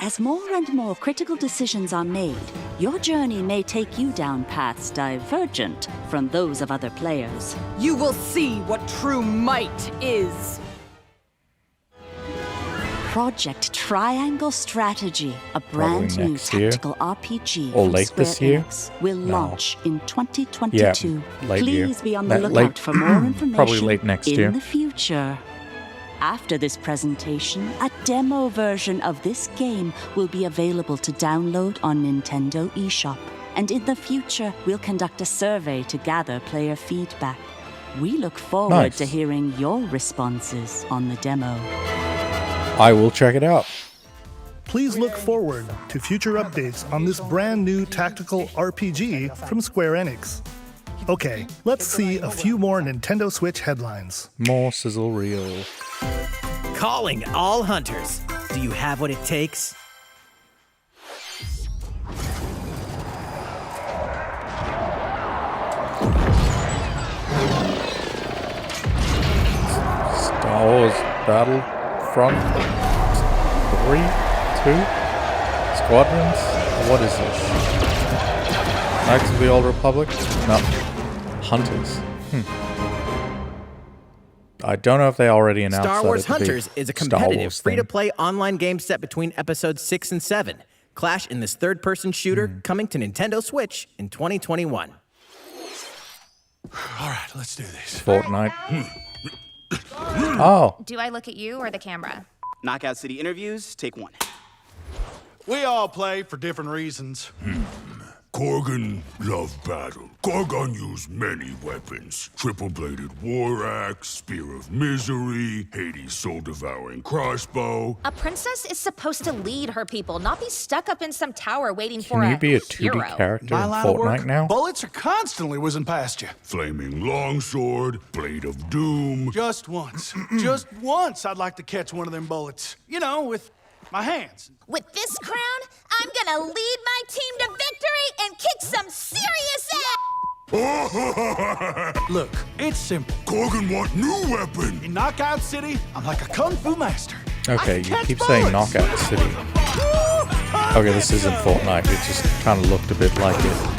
As more and more critical decisions are made, your journey may take you down paths divergent from those of other players. You will see what true might is. Project Triangle Strategy, a brand new next year. tactical RPG Or from late Square this year? Enix will No. launch in 2022. Yeah, late year. Please be on the Late- lookout for more information probably late next in year. the future. After this presentation, a demo version of this game will be available to download on Nintendo eShop. And in the future, we'll conduct a survey to gather player feedback. We look forward Nice. to hearing your responses on the demo. I will check it out. Please look forward to future updates on this brand new tactical RPG from Square Enix. Okay, let's see a few more Nintendo Switch headlines. More sizzle reel. Calling all hunters. Do you have what it takes? Star Wars Battlefront 3, 2, Squadrons. What is this? Knights of the Old Republic? No. Hunters. I don't know if they already announced Star that Wars it could be Hunters is a Star competitive, Wars thing. free-to-play online game set between episodes 6 and 7. Clash in this third-person shooter coming to Nintendo Switch in 2021. All right, let's do this. Fortnite. Oh. Do I look at you or the camera? Knockout City interviews, take 1. We all play for different reasons. Corgan loved battle. Gorgon used many weapons. Triple-bladed war axe, spear of misery, Hades' soul-devouring crossbow. A princess is supposed to lead her people, not be stuck up in some tower waiting for Can a you be a 2D hero. character My in line of Fortnite work, now? bullets are constantly whizzing past you. Flaming longsword, blade of doom. Just once. Just once I'd like to catch one of them bullets. You know, with my hands. With this crown, I'm gonna lead my team to victory and kick some serious ass! Look, it's simple. Corgan want new weapon. In Knockout City, I'm like a kung fu master. Okay, you keep saying Knockout City. Okay, this isn't Fortnite. It just kind of looked a bit like it.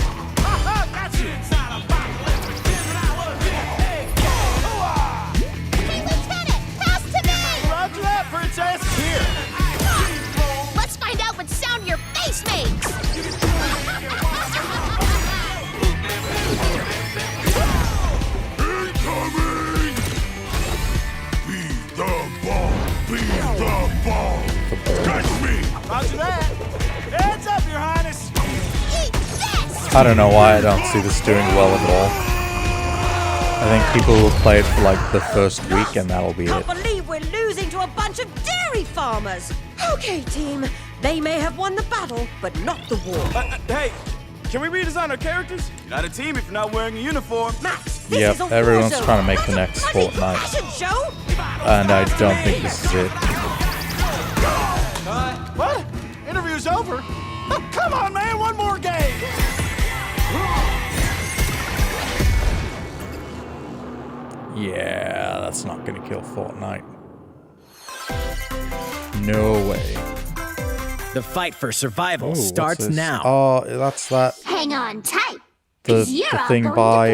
Roger that, princess. Here. Let's find out what sound your face makes! Incoming! Be the ball! Be the ball! Catch me! Roger that. Heads up, your highness. Eat this! I don't know why I don't see this doing well at all. I think people will play it for like the first week and that'll be it. Can't believe we're losing to a bunch of dairy farmers. Okay, team. They may have won the battle, but not the war. Hey, can we redesign our characters? You're not a team if you're not wearing a uniform. Max, this Yep, is a everyone's war zone. trying to make the That's next a bloody Fortnite. fashion show. And I don't think this is it. What? Interview's over? Oh, come on, man. One more game. Yeah, that's not gonna kill Fortnite. No way. The fight for survival Ooh, what's starts this? now. Oh, that's that. Hang on tight. The, 'cause you're the all thing going by, to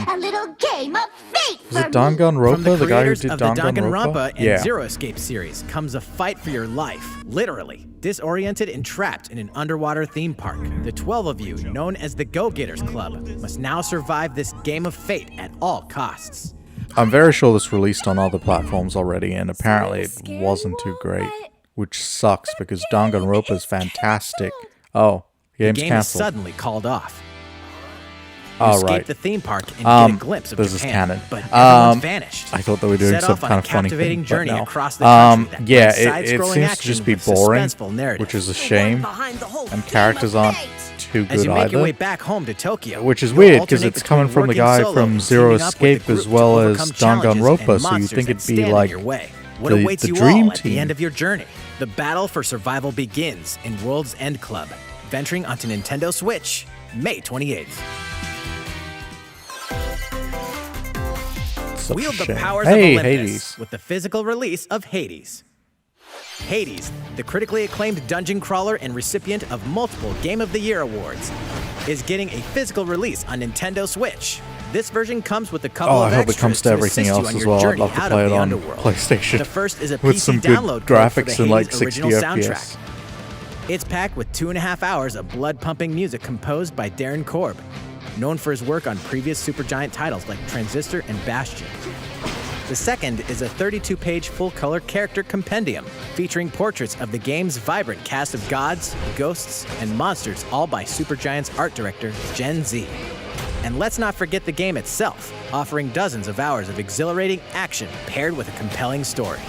play a little game of fate is for it Danganronpa? From the The guy who creators did of the Danganronpa? Danganronpa and Yeah. Zero Escape series comes a fight for your life, literally. Disoriented and trapped in an underwater theme park, the 12 of you, known as the Go-Getters Club, must now survive this game of fate at all costs. I'm very sure this released on other platforms already, and apparently it wasn't too great. which sucks because Danganronpa's fantastic. Oh, The game's game is cancelled. suddenly called off. You Oh, escape right. the theme park and get a glimpse of this Japan, is canon. but everyone's vanished. I thought they were doing Set some off on kind a of funny captivating thing, journey but no. across the country that Yeah, blends it side-scrolling seems to action just be with boring, suspenseful narrative. which is a shame. And characters aren't too As good you make your way either. back home to Tokyo, Which is you'll weird because alternate it's coming between from the working guy solo from and Zero teaming up with a Escape group as to well as overcome challenges Danganronpa, and so you monsters think that it'd be stand in like your way. What the awaits you dream all at the team. end of your journey? The battle for survival begins in World's End Club, venturing onto Nintendo Switch, May 28th. Such a Wield the shame. powers Hey, of Olympus Hades. with the physical release of Hades. Hades, the critically acclaimed dungeon crawler and recipient of multiple Game of the Year awards, is getting a physical release on Nintendo Switch. This version comes with a couple Oh, of I hope it extras comes to everything assist you else on as your well. I'd journey love to out play of it the on underworld. PlayStation The first is a with PC some good download code graphics for and the like Hades 60 original FPS. soundtrack. It's packed with 2.5 hours of blood-pumping music composed by Darren Korb, known for his work on previous Supergiant titles like Transistor and Bastion. The second is a 32-page full-color character compendium featuring portraits of the game's vibrant cast of gods, ghosts, and monsters, all by Supergiant's art director, Gen Z. And let's not forget the game itself, offering dozens of hours of exhilarating action paired with a compelling story.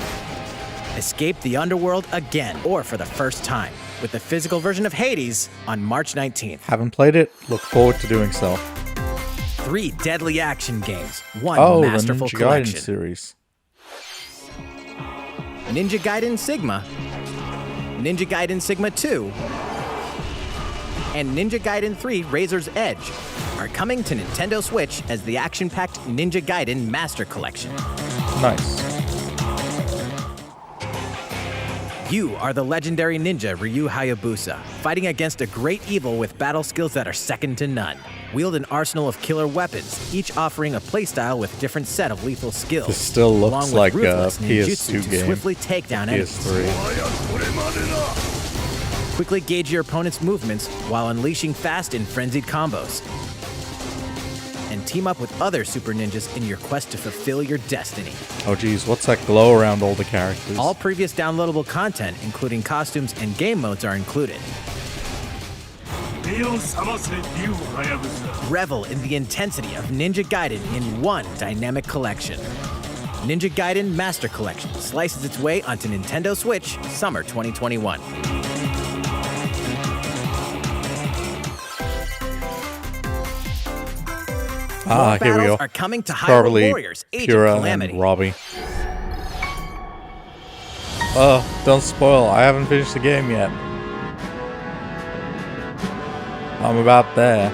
Escape the underworld again, or for the first time, with the physical version of Hades on March 19th. Haven't played it. Look forward to doing so. 3 deadly action games, 1 Oh, the masterful Ninja Gaiden collection. series. Ninja Gaiden Sigma, Ninja Gaiden Sigma 2, and Ninja Gaiden 3 Razor's Edge are coming to Nintendo Switch as the action-packed Ninja Gaiden Master Collection. Nice. You are the legendary ninja Ryu Hayabusa, fighting against a great evil with battle skills that are second to none. Wield an arsenal of killer weapons, each offering a playstyle with a different set of lethal skills. This still looks along with like a ruthless ninjutsu PS2 to game. swiftly take down enemies. PS3. Quickly gauge your opponent's movements while unleashing fast and frenzied combos. And team up with other super ninjas in your quest to fulfill your destiny. Oh geez, what's that glow around all the characters? All previous downloadable content, including costumes and game modes, are included. Revel in the intensity of Ninja Gaiden in one dynamic collection. Ninja Gaiden Master Collection slices its way onto Nintendo Switch summer 2021. Ah, here we go. Battles are coming to Hyrule Probably Warriors: Age of Pura Calamity. and Robbie. Oh, don't spoil. I haven't finished the game yet. I'm about there.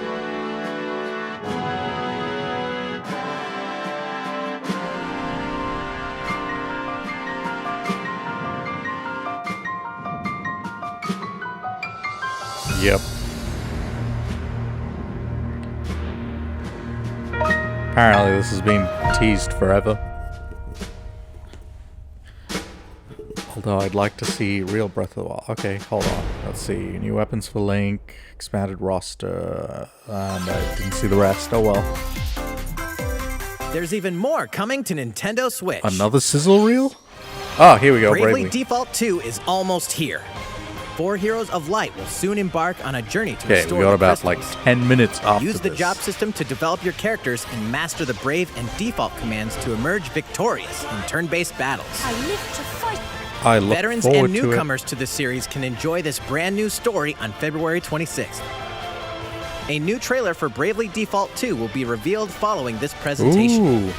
Yep. Apparently this has been teased forever. Although I'd like to see real Breath of the Wild. Okay, hold on. Let's see. New weapons for Link, expanded roster, and I didn't see the rest. Oh well. There's even more coming to Nintendo Switch. Another sizzle reel? Oh, here we go. Bravely Bravely. Default 2 is almost here. 4 Heroes of Light will soon embark on a journey to Okay, restore we got the about crystals. like 10 minutes after Use the this. job system to develop your characters and master the Brave and Default commands to emerge victorious in turn-based battles. I live to fight. I look Veterans forward and to it. newcomers to the series can enjoy this brand new story on February 26th. A new trailer for Bravely Default 2 will be revealed following this presentation. Ooh.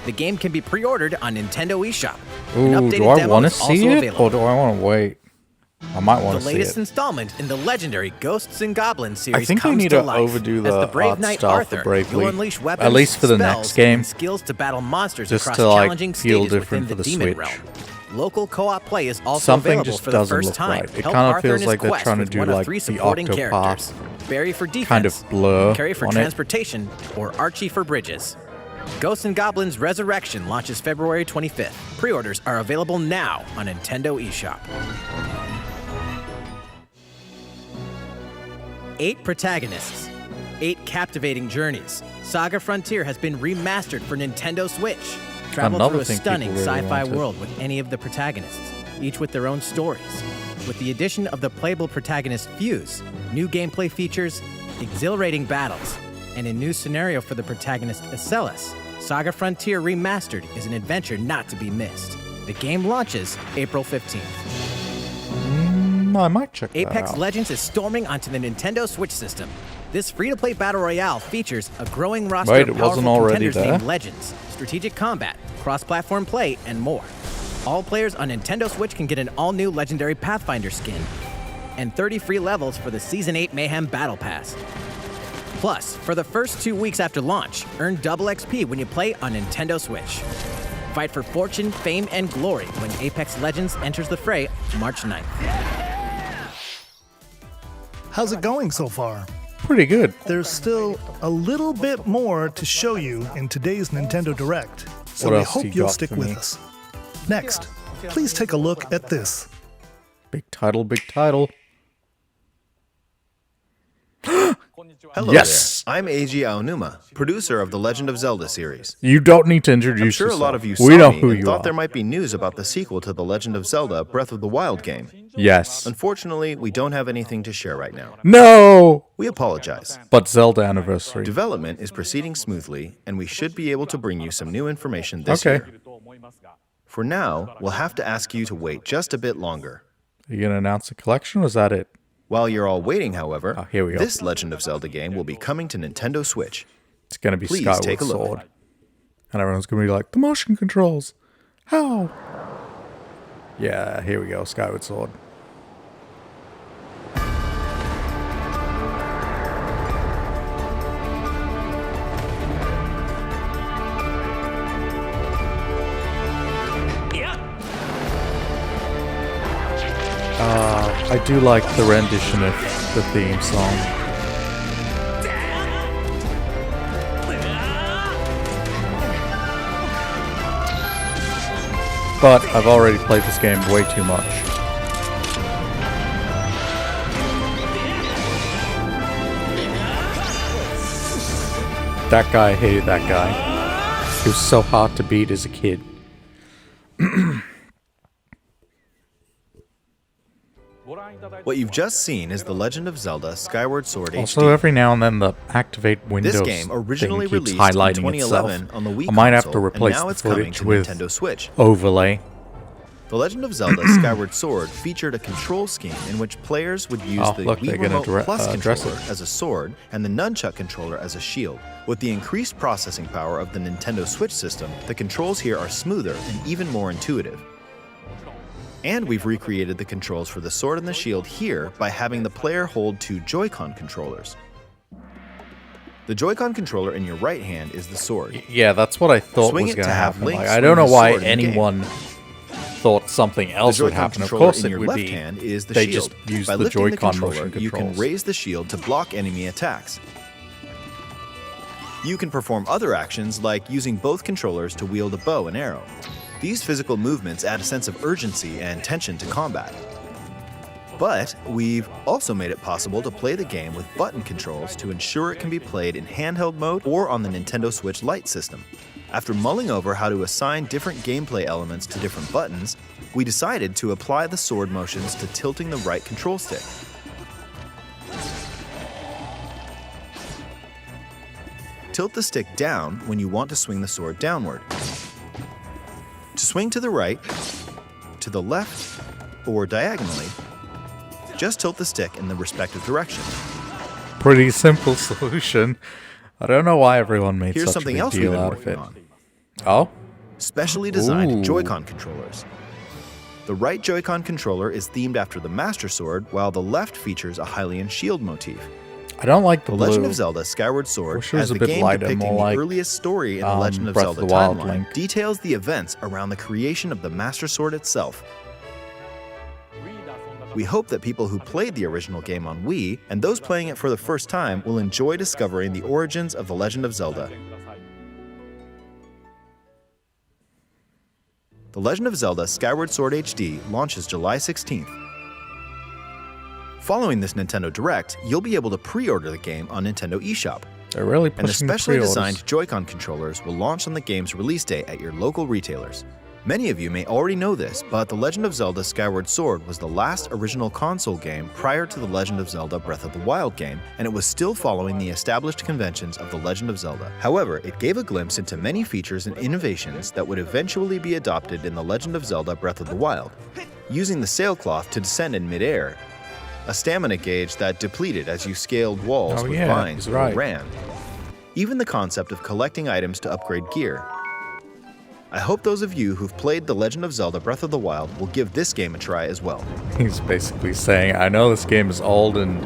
The game can be pre-ordered on Nintendo eShop. Ooh, An updated do I demo want to is also see it available. or do I want to wait? I might want The to see latest it. installment in the legendary Ghosts and Goblins series I think they comes need to to life. overdo As the the brave art knight style Arthur, for Bravely. you'll unleash weapons, At least for the spells, next game. and skills to battle monsters Just across to, like, challenging feel stages different within for the the demon Switch. realm. Local co-op play is also Something available just for the doesn't first look time. right. It Help kind of Arthur feels in like his they're quest trying to with do one of like 3 the supporting Octopath characters. Barry for defense, kind of blur Carrie for on it. transportation, or Archie for bridges. Ghosts and Goblins Resurrection launches February 25th. Pre-orders are available now on Nintendo eShop. 8 protagonists, 8 captivating journeys. Saga Frontier has been remastered for Nintendo Switch. Travel Another through a thing stunning people really sci-fi wanted. world with any of the protagonists. each with their own stories. With the addition of the playable protagonist Fuse, new gameplay features, exhilarating battles, and a new scenario for the protagonist Acellus, Saga Frontier Remastered is an adventure not to be missed. The game launches April 15th. I might check that Apex out. Legends is storming onto the Nintendo Switch system. This free-to-play battle royale features a growing roster Wait, of it wasn't powerful already contenders there? named Legends, strategic combat, cross-platform play, and more. All players on Nintendo Switch can get an all-new legendary Pathfinder skin and 30 free levels for the Season 8 Mayhem Battle Pass. Plus, for the first 2 weeks after launch, earn double XP when you play on Nintendo Switch. Fight for fortune, fame, and glory when Apex Legends enters the fray March 9th. How's it going so far? Pretty good. There's still a little bit more to show you in today's Nintendo Direct, so What we else hope you you'll got stick for with me? us. Next, please take a look at this. Big title, big title. Hello Yes! there. I'm Eiji Aonuma, producer of the Legend of Zelda series. You don't need to introduce I'm sure yourself. a lot of you We saw know me who and you thought are. there might be news about the sequel to the Legend of Zelda Breath of the Wild game. Yes. Unfortunately, we don't have anything to share right now. No! We apologize. But Zelda Anniversary. Development is proceeding smoothly, and we should be able to bring you some new information this Okay. year. For now, we'll have to ask you to wait just a bit longer. Are you going to announce a collection, or is that it? While you're all waiting, however, here we go. this Legend of Zelda game will be coming to Nintendo Switch. It's going to be Please Skyward take a look. Sword. And everyone's going to be like, the motion controls. How? Yeah, here we go, Skyward Sword. I do like the rendition of the theme song. But I've already played this game way too much. That guy, I hated that guy. He was so hard to beat as a kid. What you've just seen is The Legend of Zelda Skyward Sword Also, HD. every now and then the activate Windows This game originally thing keeps released in highlighting 2011 itself. on the Wii I might have console, to and replace now the it's coming footage to with Nintendo Switch. overlay. The Legend of Zelda Skyward Sword featured a control scheme in which players would use the look, they're Wii gonna Remote Plus address controller it. as a sword and the Nunchuck controller as a shield. With the increased processing power of the Nintendo Switch system, the controls here are smoother and even more intuitive. And we've recreated the controls for the sword and the shield here by having the player hold two Joy-Con controllers. The Joy-Con controller in your right hand is the sword. Yeah, that's what I thought Swing was it going to to have happen. Link Like, I swing don't know the why sword in the game. anyone thought something else The would Joy-Con happen. Of controller course in it your would left be. hand is the They shield. just use By the lifting the Joy-Con controller, motion you controls. can raise the shield to block enemy attacks. You can perform other actions like using both controllers to wield a bow and arrow. These physical movements add a sense of urgency and tension to combat. But we've also made it possible to play the game with button controls to ensure it can be played in handheld mode or on the Nintendo Switch Lite system. After mulling over how to assign different gameplay elements to different buttons, we decided to apply the sword motions to tilting the right control stick. Tilt the stick down when you want to swing the sword downward. To swing to the right, to the left, or diagonally, just tilt the stick in the respective direction. Pretty simple solution. I don't know why everyone made Here's such a something big else we've deal been out of working it. on. Oh? Specially designed Ooh. Joy-Con controllers. The right Joy-Con controller is themed after the Master Sword, while the left features a Hylian shield motif. I don't like the The Legend blue. of Zelda Skyward Sword, Wish it was as a the bit game lighter, depicting more the like, earliest story in the Legend of Breath of Zelda the Wild timeline, Link. details the events around the creation of the Master Sword itself. We hope that people who played the original game on Wii, and those playing it for the first time, will enjoy discovering the origins of The Legend of Zelda. The Legend of Zelda Skyward Sword HD launches July 16th. Following this Nintendo Direct, you'll be able to pre-order the game on Nintendo eShop. They're really And the pushing the specially pre-orders. designed Joy-Con controllers will launch on the game's release day at your local retailers. Many of you may already know this, but The Legend of Zelda Skyward Sword was the last original console game prior to The Legend of Zelda Breath of the Wild game, and it was still following the established conventions of The Legend of Zelda. However, it gave a glimpse into many features and innovations that would eventually be adopted in The Legend of Zelda Breath of the Wild. Using the sailcloth to descend in midair, a stamina gauge that depleted as you scaled walls with vines or ran. Even the concept of collecting items to upgrade gear. I hope those of you who've played The Legend of Zelda Breath of the Wild will give this game a try as well. He's basically saying, I know this game is old and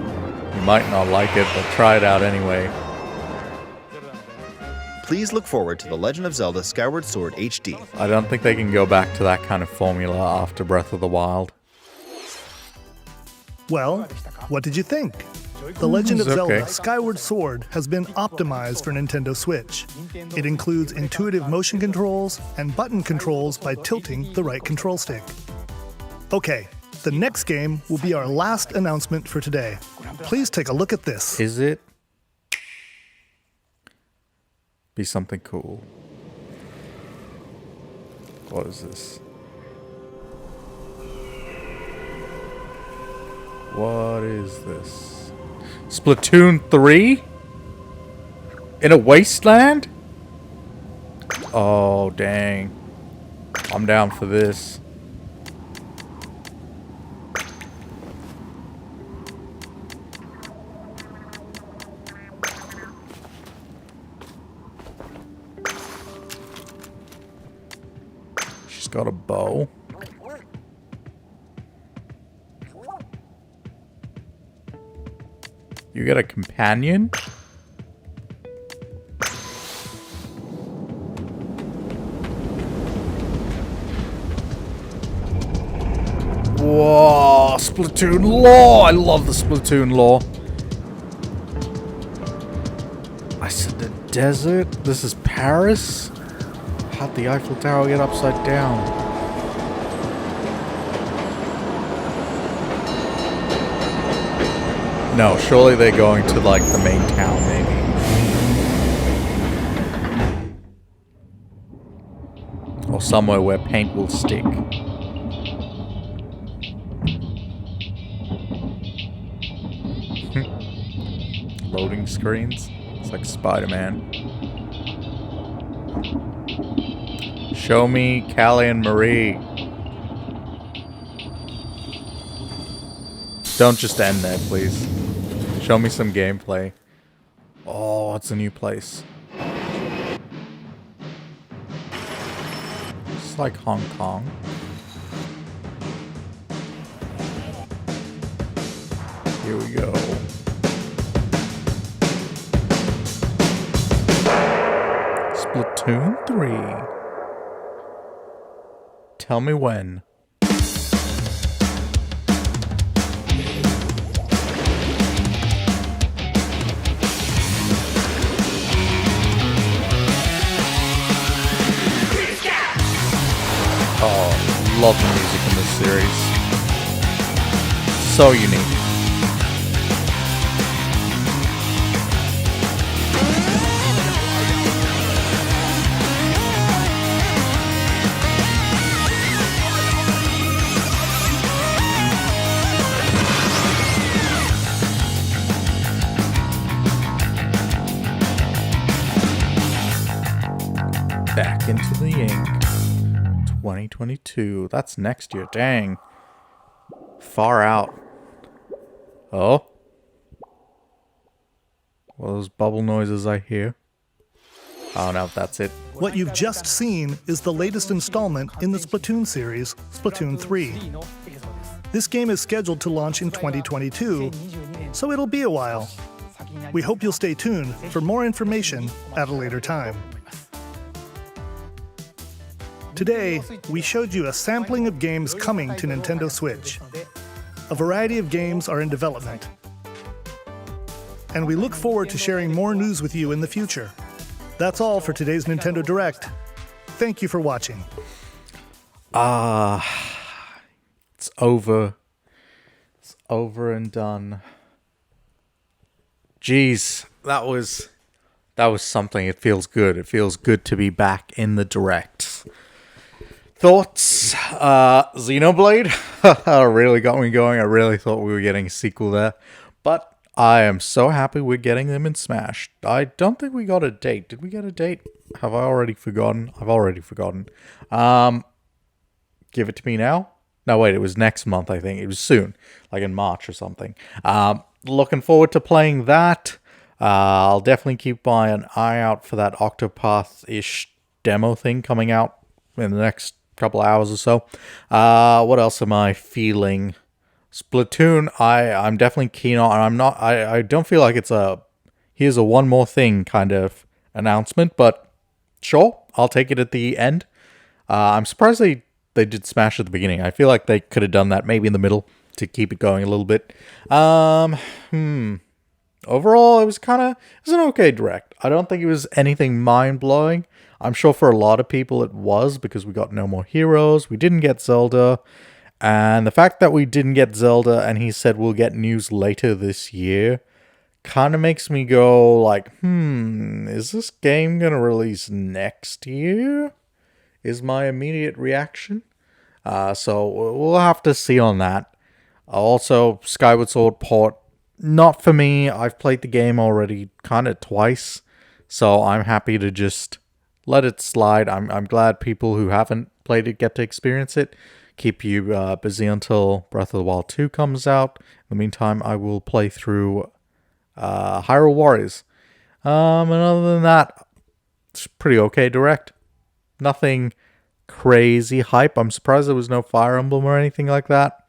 you might not like it, but try it out anyway. Please look forward to The Legend of Zelda Skyward Sword HD. I don't think they can go back to that kind of formula after Breath of the Wild. Well, what did you think? The Legend of Zelda Skyward Sword has been optimized for Nintendo Switch. It includes intuitive motion controls and button controls by tilting the right control stick. Okay, the next game will be our last announcement for today. Please take a look at this. Is it? Be something cool. What is this? What is this? Splatoon 3? In a wasteland? Oh, dang. I'm down for this. She's got a bow. You get a companion? Whoa, Splatoon lore! I love the Splatoon lore. I said the desert? This is Paris? How'd the Eiffel Tower get upside down? No, surely they're going to, like, the main town, maybe. Or somewhere where paint will stick. Loading screens. It's like Spider-Man. Show me Callie and Marie. Don't just end there, please. Show me some gameplay. Oh, it's a new place. It's like Hong Kong. Here we go. Splatoon 3. Tell me when. Oh, love the music in this series. So unique. Back into the ink. 2022. That's next year. Dang. Far out. Oh. What are those bubble noises I hear? I don't know if that's it. What you've just seen is the latest installment in the Splatoon series, Splatoon 3. This game is scheduled to launch in 2022, so it'll be a while. We hope you'll stay tuned for more information at a later time. Today, we showed you a sampling of games coming to Nintendo Switch. A variety of games are in development. And we look forward to sharing more news with you in the future. That's all for today's Nintendo Direct. Thank you for watching. It's over. It's over and done. Jeez, that was something. It feels good. It feels good to be back in the Direct. thoughts. Xenoblade really got me going. I really thought we were getting a sequel there. But I am so happy we're getting them in Smash. I don't think we got a date. Did we get a date? Have I already forgotten? I've already forgotten. Give it to me now? No, wait, it was next month, I think. It was soon, like in March or something. Looking forward to playing that. I'll definitely keep an eye out for that Octopath-ish demo thing coming out in the next couple hours or so. What else am I feeling? Splatoon, I'm definitely keen on. I don't feel like it's here's a one more thing kind of announcement, but sure, I'll take it at the end. I'm surprised they did Smash at the beginning. I feel like they could have done that maybe in the middle to keep it going a little bit. Overall, it was an okay direct. I don't think it was anything mind-blowing. I'm sure for a lot of people it was, because we got no more heroes, we didn't get Zelda, and the fact that we didn't get Zelda and he said we'll get news later this year kind of makes me go like, is this game gonna release next year? Is my immediate reaction. So we'll have to see on that. Also, Skyward Sword port, not for me. I've played the game already kind of twice, so I'm happy to just let it slide. I'm glad people who haven't played it get to experience it. Keep you busy until Breath of the Wild 2 comes out. In the meantime, I will play through Hyrule Warriors. And other than that, it's pretty okay direct. Nothing crazy hype. I'm surprised there was no Fire Emblem or anything like that.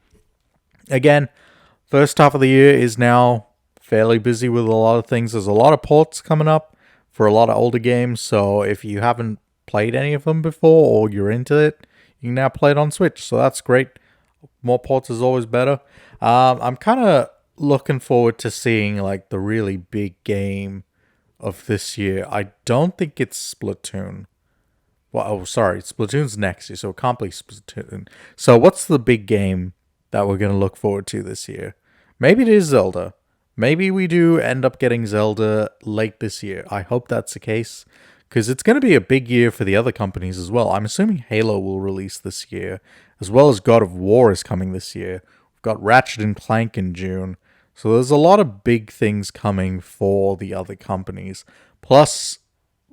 Again, first half of the year is now fairly busy with a lot of things. There's a lot of ports coming up for a lot of older games, so if you haven't played any of them before or you're into it, you can now play it on Switch, so that's great. More ports is always better. I'm kind of looking forward to seeing like the really big game of this year. I don't think it's Splatoon. Well, sorry, Splatoon's next year, so it can't be Splatoon. So what's the big game that we're going to look forward to this year? Maybe it is Zelda. Maybe we do end up getting Zelda late this year. I hope that's the case, because it's going to be a big year for the other companies as well. I'm assuming Halo will release this year, as well as God of War is coming this year. We've got Ratchet and Clank in June. So there's a lot of big things coming for the other companies. Plus,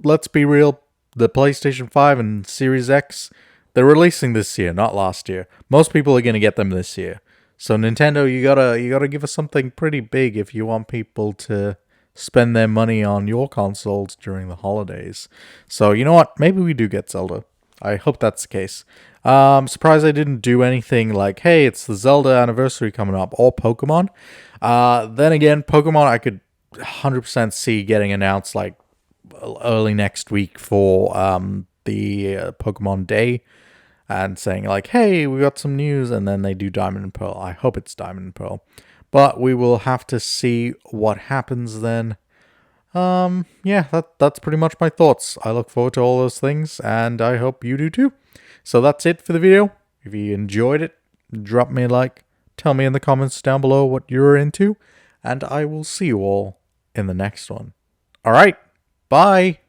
let's be real, the PlayStation 5 and Series X, they're releasing this year, not last year. Most people are going to get them this year. So Nintendo, you gotta give us something pretty big if you want people to spend their money on your consoles during the holidays. So you know what? Maybe we do get Zelda. I hope that's the case. Surprised I didn't do anything like, hey, it's the Zelda anniversary coming up, or Pokemon. Then again, Pokemon I could 100% see getting announced like early next week for the Pokemon Day, and saying like, hey, we got some news, and then they do Diamond and Pearl. I hope it's Diamond and Pearl. But we will have to see what happens then. Yeah, that's pretty much my thoughts. I look forward to all those things, and I hope you do too. So that's it for the video. If you enjoyed it, drop me a like. Tell me in the comments down below what you're into, and I will see you all in the next one. Alright, bye!